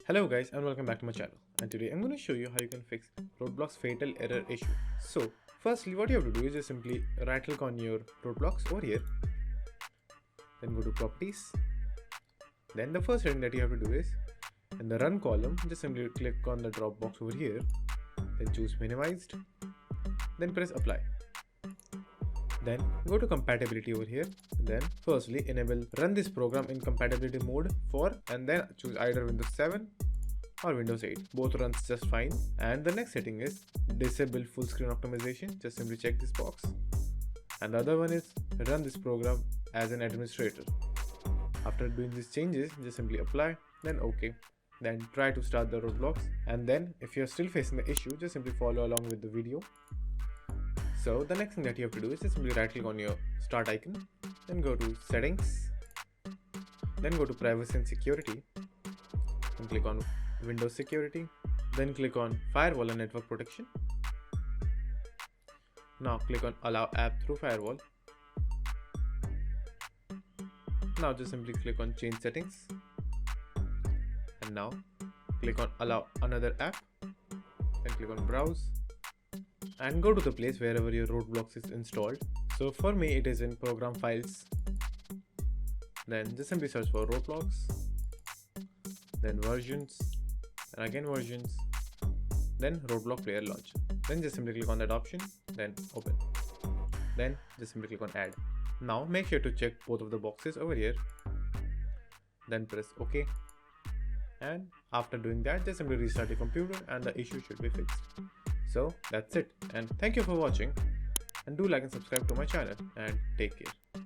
Hello guys and welcome back to my channel, and today I'm going to show you how you can fix Roblox fatal error issue. So firstly what you have to do is just simply right click on your Roblox over here, then go to properties. Then the first thing that you have to do is in the run column just simply click on the drop box over here, then choose minimized, then press apply. Then go to compatibility over here, then firstly enable run this program in compatibility mode for, and then choose either Windows 7 or Windows 8. Both runs just fine. And the next setting is disable full screen optimization. Just simply check this box. And the other one is run this program as an administrator. After doing these changes, just simply apply, then OK. Then try to start the Roblox, and then if you're still facing the issue, just simply follow along with the video. So the next thing that you have to do is just simply right click on your start icon, then go to settings, then go to privacy and security, then click on Windows security, then click on firewall and network protection. Now click on allow app through firewall. Now just simply click on change settings, and now click on allow another app, then click on browse and go to the place wherever your Roblox is installed. So for me it is in program files. Then just simply search for Roblox, then versions, and again versions, then Roblox player launcher. Then just simply click on that option, then open, then just simply click on add. Now make sure to check both of the boxes over here, then press OK, and after doing that just simply restart your computer and the issue should be fixed. So that's it, and thank you for watching, and do like and subscribe to my channel, and take care.